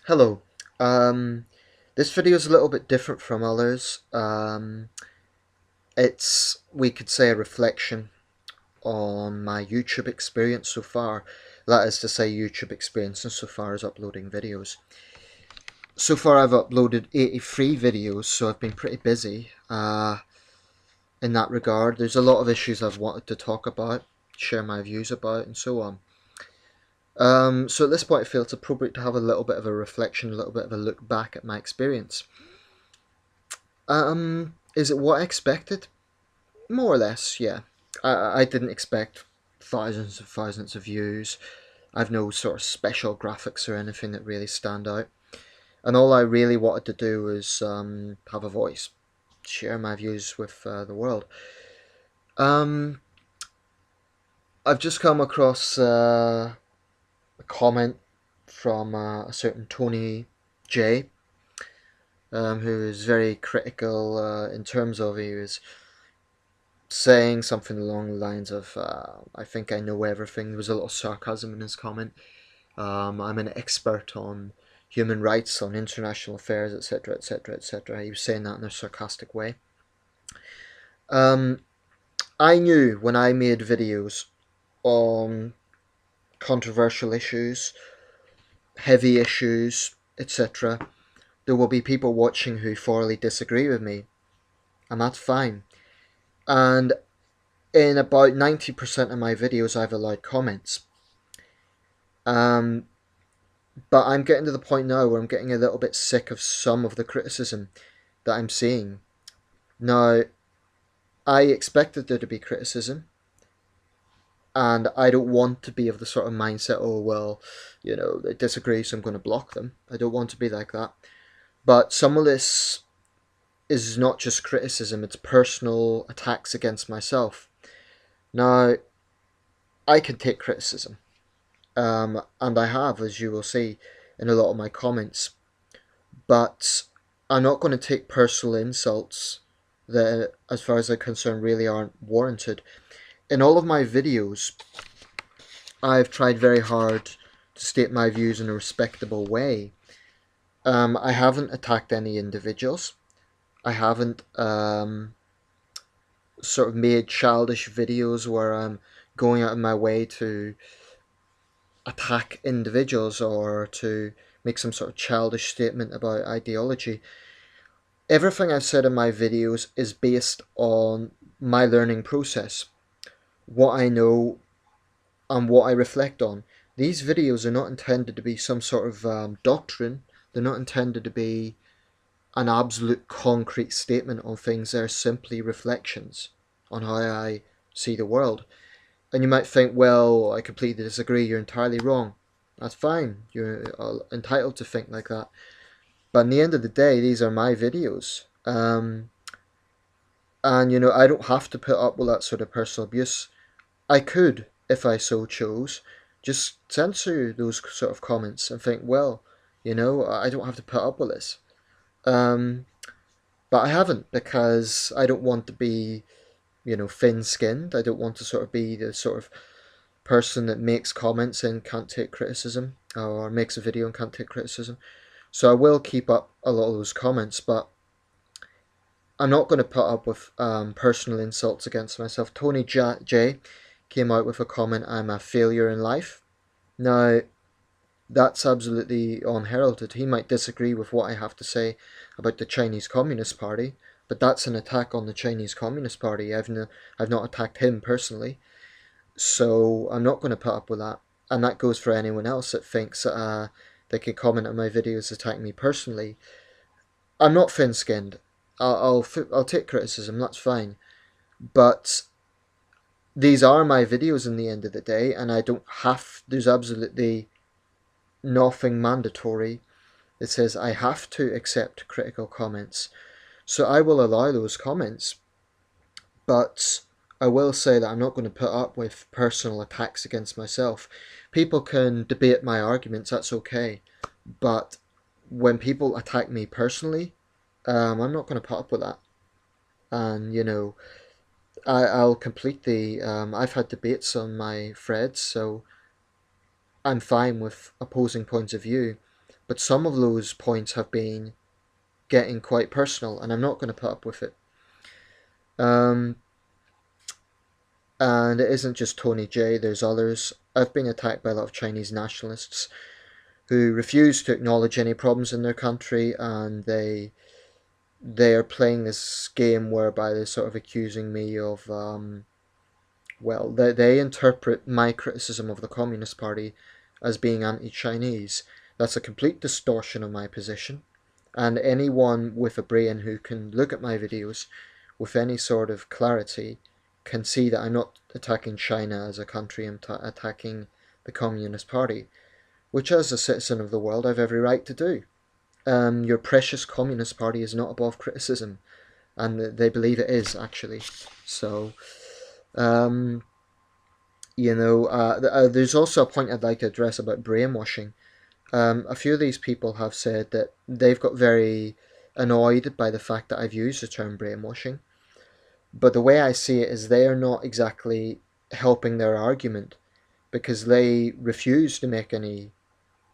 Hello. This video is a little bit different from others. It's, we could say, a reflection on my YouTube experience so far. That is to say, YouTube experience insofar as uploading videos. So far, I've uploaded 83 videos, so I've been pretty busy in that regard. There's a lot of issues I've wanted to talk about, share my views about, and so on. So at this point, I feel it's appropriate to have a little bit of a reflection, a little bit of a look back at my experience. Is it what I expected? More or less, yeah. I didn't expect thousands and thousands of views. I've no sort of special graphics or anything that really stand out. And all I really wanted to do was have a voice, share my views with the world. Um, I've just come across a comment from a certain Tony J, who is very critical in terms of he was saying something along the lines of, I think I know everything. There was a little sarcasm in his comment. I'm an expert on human rights, on international affairs, etc., etc., etc. He was saying that in a sarcastic way. Um, I knew when I made videos on controversial issues, heavy issues, etc., there will be people watching who thoroughly disagree with me, and that's fine. And in about 90% of my videos, I've allowed comments. Um, but I'm getting to the point now where I'm getting a little bit sick of some of the criticism that I'm seeing. Now, I expected there to be criticism, and I don't want to be of the sort of mindset, oh, well, they disagree, so I'm going to block them. I don't want to be like that. But some of this is not just criticism, it's personal attacks against myself. Now, I can take criticism, and I have, as you will see in a lot of my comments. But I'm not going to take personal insults that, as far as I'm concerned, really aren't warranted. In all of my videos, I've tried very hard to state my views in a respectable way. I haven't attacked any individuals. I haven't sort of made childish videos where I'm going out of my way to attack individuals or to make some sort of childish statement about ideology. Everything I've said in my videos is based on my learning process, what I know and what I reflect on. These videos are not intended to be some sort of doctrine. They're not intended to be an absolute concrete statement on things. They're simply reflections on how I see the world. And you might think, well, I completely disagree. You're entirely wrong. That's fine. You're entitled to think like that. But in the end of the day, these are my videos. And I don't have to put up with that sort of personal abuse. I could, if I so chose, just censor those sort of comments and think, well, I don't have to put up with this. Um, but I haven't, because I don't want to be, thin-skinned. I don't want to sort of be the sort of person that makes comments and can't take criticism, or makes a video and can't take criticism. So I will keep up a lot of those comments, but I'm not going to put up with personal insults against myself. Tony J came out with a comment, I'm a failure in life. Now, that's absolutely unheralded. He might disagree with what I have to say about the Chinese Communist Party, but that's an attack on the Chinese Communist Party. I've not attacked him personally, so I'm not going to put up with that. And that goes for anyone else that thinks they can comment on my videos attacking me personally. I'm not thin-skinned. I'll take criticism. That's fine, but these are my videos in the end of the day, and I don't have. There's absolutely nothing mandatory that says I have to accept critical comments. So I will allow those comments, but I will say that I'm not going to put up with personal attacks against myself. People can debate my arguments, that's okay, but when people attack me personally, I'm not going to put up with that. And I'll complete the. I've had debates on my threads, so I'm fine with opposing points of view, but some of those points have been getting quite personal, and I'm not going to put up with it. Um, and it isn't just Tony J, there's others. I've been attacked by a lot of Chinese nationalists who refuse to acknowledge any problems in their country, and they are playing this game whereby they're sort of accusing me of well, they interpret my criticism of the Communist Party as being anti-Chinese. That's a complete distortion of my position, and anyone with a brain who can look at my videos with any sort of clarity can see that I'm not attacking China as a country, I'm attacking the Communist Party, which as a citizen of the world I've every right to do. Your precious Communist Party is not above criticism, and they believe it is, actually. So, um, there's also a point I'd like to address about brainwashing. A few of these people have said that they've got very annoyed by the fact that I've used the term brainwashing, but the way I see it is they are not exactly helping their argument because they refuse to make any.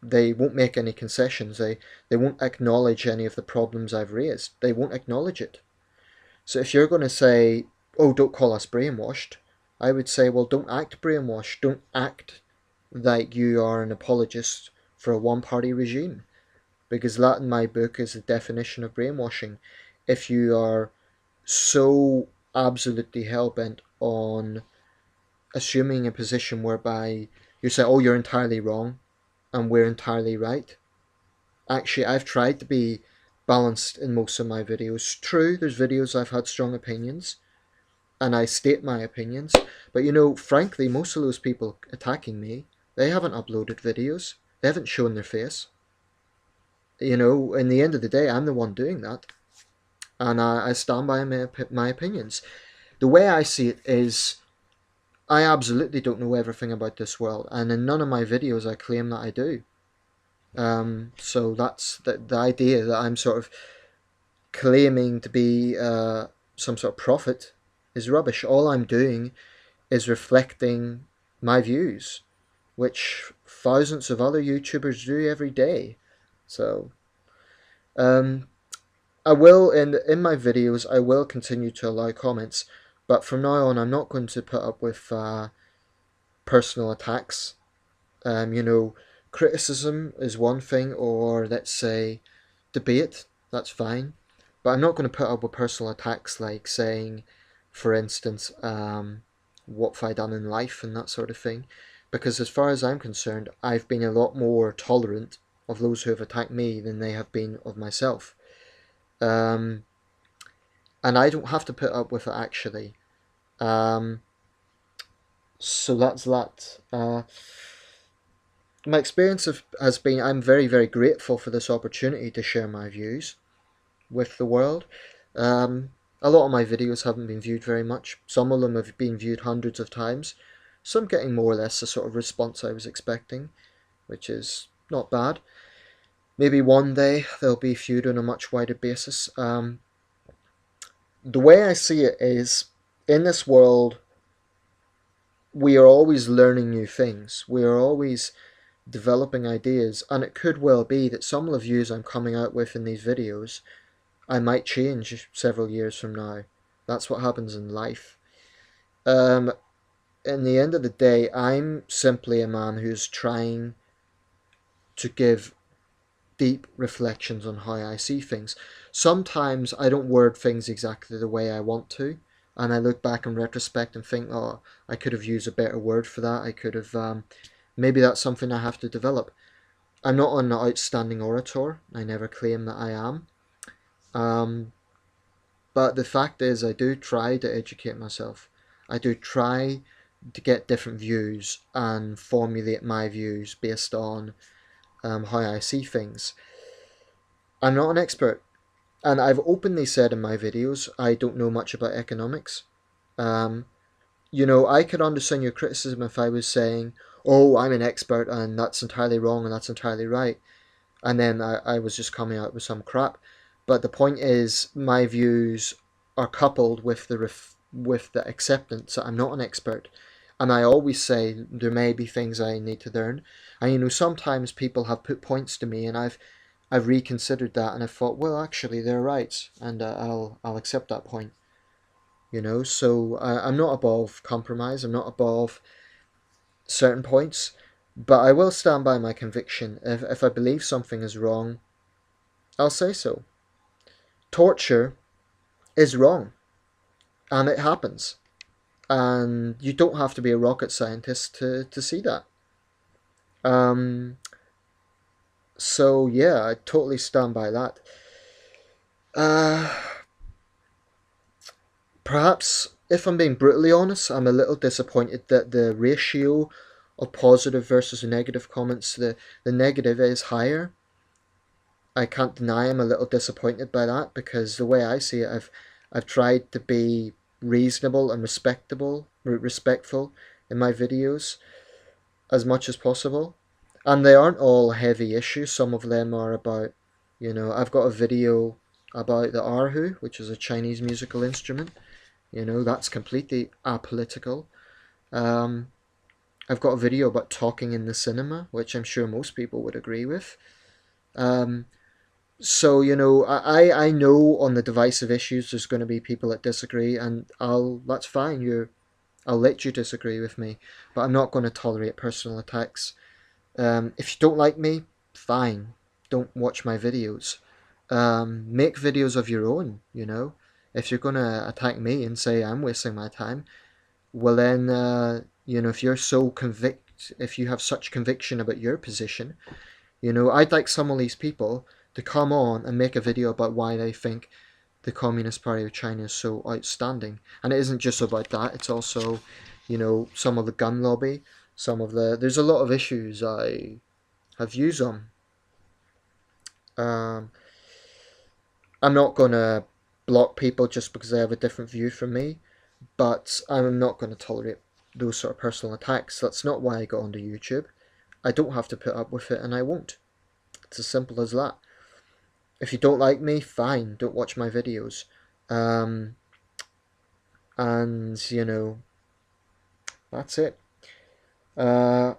They won't make any concessions. They won't acknowledge any of the problems I've raised. They won't acknowledge it. So if you're going to say, oh, don't call us brainwashed, I would say, well, don't act brainwashed. Don't act like you are an apologist for a one-party regime. Because that, in my book, is the definition of brainwashing. If you are so absolutely hell-bent on assuming a position whereby you say, oh, you're entirely wrong and we're entirely right. Actually, I've tried to be balanced in most of my videos. True, there's videos I've had strong opinions, and I state my opinions. But frankly, most of those people attacking me, they haven't uploaded videos. They haven't shown their face. In the end of the day, I'm the one doing that. And I stand by my opinions. The way I see it is, I absolutely don't know everything about this world. And in none of my videos I claim that I do. So that's the idea that I'm sort of claiming to be some sort of prophet is rubbish. All I'm doing is reflecting my views, which thousands of other YouTubers do every day. So, um, I will in my videos I will continue to allow comments, but from now on I'm not going to put up with personal attacks. Criticism is one thing, or let's say debate, that's fine. But I'm not going to put up with personal attacks like saying, for instance, what have I done in life and that sort of thing. Because as far as I'm concerned, I've been a lot more tolerant of those who have attacked me than they have been of myself. Um, and I don't have to put up with it actually. Um, so that's that. My experience has been I'm very, very grateful for this opportunity to share my views with the world. A lot of my videos haven't been viewed very much. Some of them have been viewed hundreds of times. Some getting more or less the sort of response I was expecting, which is not bad. Maybe one day they'll be viewed on a much wider basis. The way I see it is, in this world, we are always learning new things. We are always developing ideas, and it could well be that some of the views I'm coming out with in these videos I might change several years from now. That's what happens in life. In the end of the day, I'm simply a man who's trying to give deep reflections on how I see things. Sometimes I don't word things exactly the way I want to, and I look back in retrospect and think, oh, I could have used a better word for that. I could have, maybe that's something I have to develop. I'm not an outstanding orator. I never claim that I am. But the fact is, I do try to educate myself. I do try to get different views and formulate my views based on how I see things. I'm not an expert, and I've openly said in my videos I don't know much about economics. Um, I could understand your criticism if I was saying, oh, I'm an expert and that's entirely wrong and that's entirely right. And then I was just coming out with some crap. But the point is, my views are coupled with the acceptance that I'm not an expert, And I always say there may be things I need to learn. And sometimes people have put points to me, and I've reconsidered that, and I thought, well, actually, they're right, and I'll accept that point. So I'm not above compromise. I'm not above certain points, but I will stand by my conviction. If I believe something is wrong, I'll say so. Torture is wrong, and it happens. And you don't have to be a rocket scientist to see that. Um, so yeah, I totally stand by that. Uh, Perhaps, if I'm being brutally honest, I'm a little disappointed that the ratio of positive versus negative comments, the negative is higher. I can't deny I'm a little disappointed by that, because the way I see it, I've tried to be reasonable and respectful in my videos as much as possible. And they aren't all heavy issues. Some of them are about, I've got a video about the erhu, which is a Chinese musical instrument. That's completely apolitical. Um, I've got a video about talking in the cinema, which I'm sure most people would agree with. Um, so I know on the divisive issues there's going to be people that disagree, and that's fine. I'll let you disagree with me, but I'm not going to tolerate personal attacks. If you don't like me, fine. Don't watch my videos. Make videos of your own. If you're going to attack me and say I'm wasting my time, well then, if you're if you have such conviction about your position, I'd like some of these people to come on and make a video about why they think the Communist Party of China is so outstanding. And it isn't just about that, it's also, some of the gun lobby, there's a lot of issues I have views on. Um, I'm not going to block people just because they have a different view from me, but I'm not going to tolerate those sort of personal attacks. That's not why I got onto YouTube. I don't have to put up with it, and I won't. It's as simple as that. If you don't like me, fine, don't watch my videos. Um, and, that's it. Uh,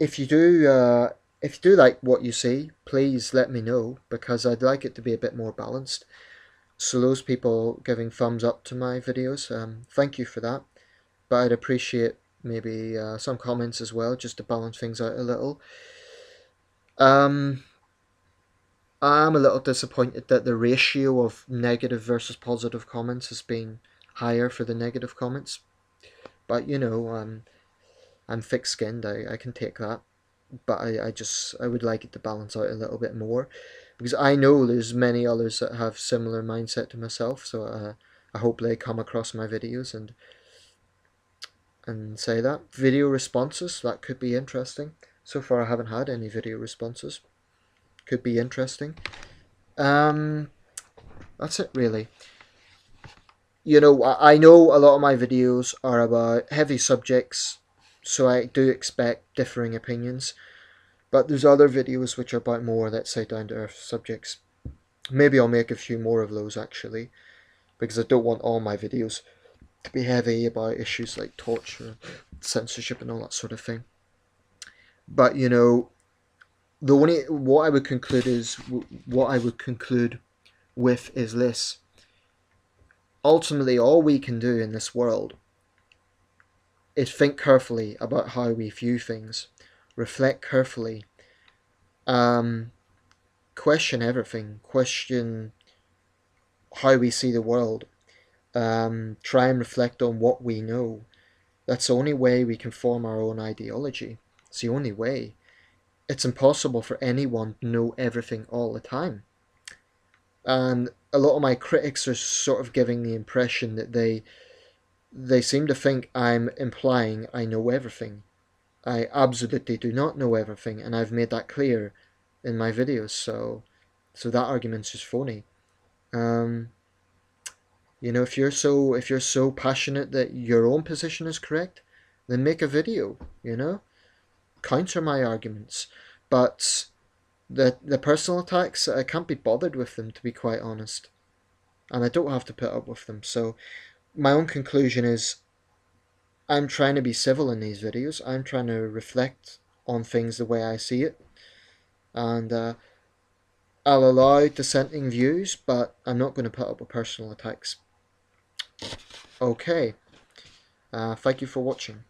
if you do, if you do like what you see, please let me know, because I'd like it to be a bit more balanced. So those people giving thumbs up to my videos, thank you for that. But I'd appreciate maybe some comments as well, just to balance things out a little. I'm a little disappointed that the ratio of negative versus positive comments has been higher for the negative comments. But I'm thick-skinned. I can take that. But I would like it to balance out a little bit more, because I know there's many others that have similar mindset to myself. So I hope they come across my videos and say that. Video responses, that could be interesting. So far I haven't had any video responses. Could be interesting. That's it really. I know a lot of my videos are about heavy subjects, so I do expect differing opinions. But there's other videos which are about more, let's say, down to earth subjects. Maybe I'll make a few more of those actually, because I don't want all my videos to be heavy about issues like torture, censorship, and all that sort of thing. But the only what I would conclude with is this: ultimately, all we can do in this world is think carefully about how we view things, reflect carefully, um, question everything, question how we see the world, try and reflect on what we know. That's the only way we can form our own ideology. It's the only way. It's impossible for anyone to know everything all the time. And a lot of my critics are sort of giving the impression that they seem to think I'm implying I know everything. I absolutely do not know everything, and I've made that clear in my videos. So that argument's just phony. Um, if you're so passionate that your own position is correct, then make a video. Counter my arguments. But the personal attacks, I can't be bothered with them, to be quite honest, and I don't have to put up with them. So my own conclusion is, I'm trying to be civil in these videos. I'm trying to reflect on things the way I see it, and I'll allow dissenting views, but I'm not going to put up with personal attacks. Okay, thank you for watching.